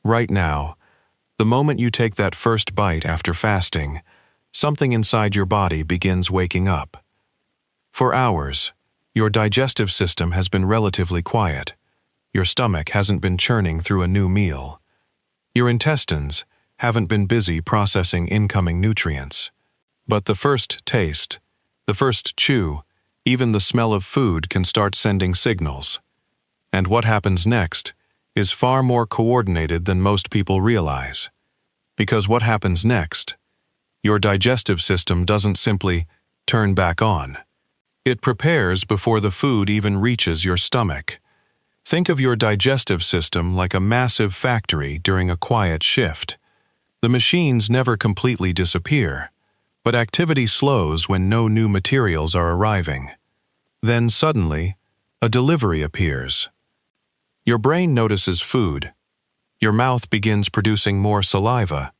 Right now, the moment you take that first bite after fasting, something inside your body begins waking up. For hours, your digestive system has been relatively quiet. Your stomach hasn't been churning through a new meal. Your intestines haven't been busy processing incoming nutrients. But the first taste, the first chew, even the smell of food can start sending signals. And what happens next is far more coordinated than most people realize. Because what happens next, your digestive system doesn't simply turn back on. It prepares before the food even reaches your stomach. Think of your digestive system like a massive factory during a quiet shift. The machines never completely disappear, but activity slows when no new materials are arriving. Then suddenly, a delivery appears. Your brain notices food. Your mouth begins producing more saliva.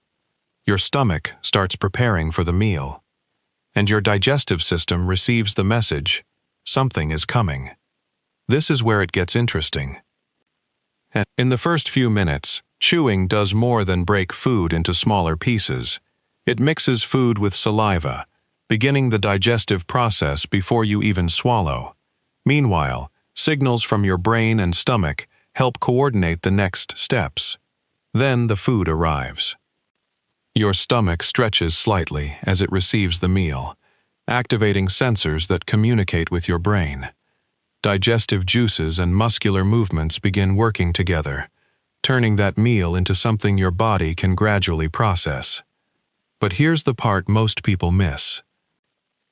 Your stomach starts preparing for the meal. And your digestive system receives the message, something is coming. This is where it gets interesting. In the first few minutes, chewing does more than break food into smaller pieces. It mixes food with saliva, beginning the digestive process before you even swallow. Meanwhile, signals from your brain and stomach help coordinate the next steps. Then the food arrives. Your stomach stretches slightly as it receives the meal, activating sensors that communicate with your brain. Digestive juices and muscular movements begin working together, turning that meal into something your body can gradually process. But here's the part most people miss.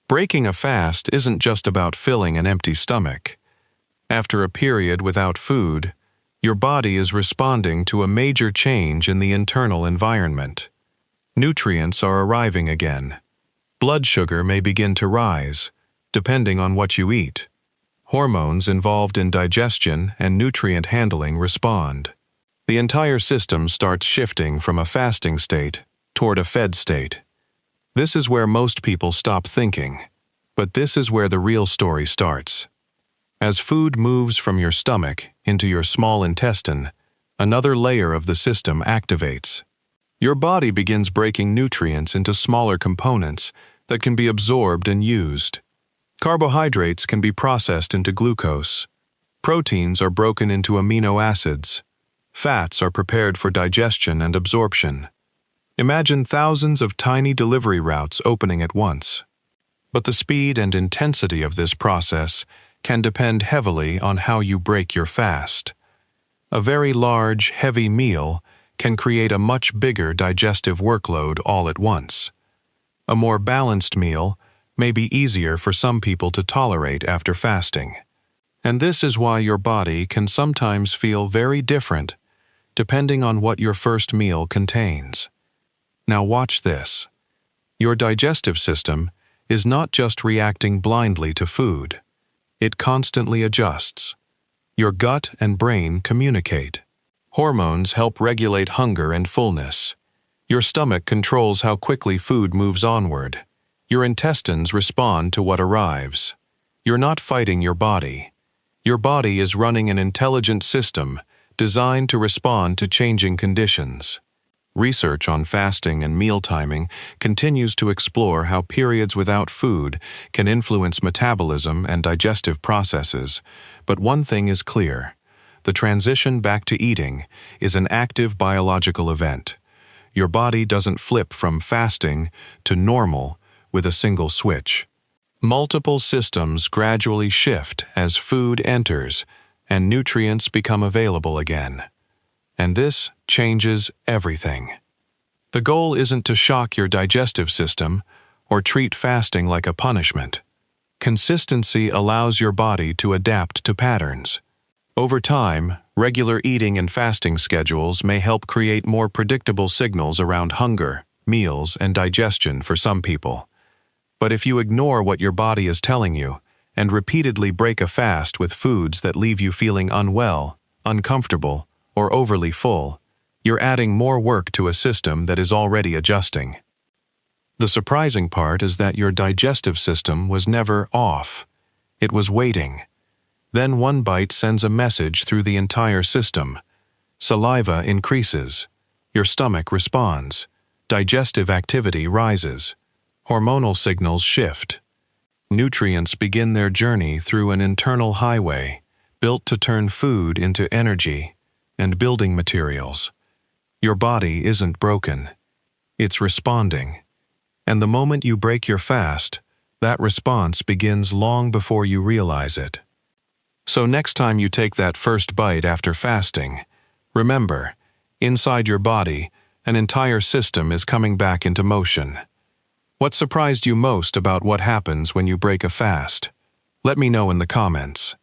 Breaking a fast isn't just about filling an empty stomach. After a period without food, your body is responding to a major change in the internal environment. Nutrients are arriving again. Blood sugar may begin to rise, depending on what you eat. Hormones involved in digestion and nutrient handling respond. The entire system starts shifting from a fasting state toward a fed state. This is where most people stop thinking, but this is where the real story starts. As food moves from your stomach into your small intestine, another layer of the system activates. Your body begins breaking nutrients into smaller components that can be absorbed and used. Carbohydrates can be processed into glucose. Proteins are broken into amino acids. Fats are prepared for digestion and absorption. Imagine thousands of tiny delivery routes opening at once. But the speed and intensity of this process can depend heavily on how you break your fast. A very large, heavy meal can create a much bigger digestive workload all at once. A more balanced meal may be easier for some people to tolerate after fasting. And this is why your body can sometimes feel very different depending on what your first meal contains. Now watch this. Your digestive system is not just reacting blindly to food. It constantly adjusts. Your gut and brain communicate. Hormones help regulate hunger and fullness. Your stomach controls how quickly food moves onward. Your intestines respond to what arrives. You're not fighting your body. Your body is running an intelligent system designed to respond to changing conditions. Research on fasting and meal timing continues to explore how periods without food can influence metabolism and digestive processes, but one thing is clear. The transition back to eating is an active biological event. Your body doesn't flip from fasting to normal with a single switch. Multiple systems gradually shift as food enters and nutrients become available again. And this changes everything. The goal isn't to shock your digestive system or treat fasting like a punishment. Consistency allows your body to adapt to patterns. Over time, regular eating and fasting schedules may help create more predictable signals around hunger, meals, and digestion for some people. But if you ignore what your body is telling you and repeatedly break a fast with foods that leave you feeling unwell, uncomfortable, or overly full, you're adding more work to a system that is already adjusting. The surprising part is that your digestive system was never off. It was waiting. Then one bite sends a message through the entire system. Saliva increases. Your stomach responds. Digestive activity rises. Hormonal signals shift. Nutrients begin their journey through an internal highway, built to turn food into energy and building materials. Your body isn't broken. It's responding. And the moment you break your fast, that response begins long before you realize it. So next time you take that first bite after fasting, remember, inside your body, an entire system is coming back into motion. What surprised you most about what happens when you break a fast? Let me know in the comments.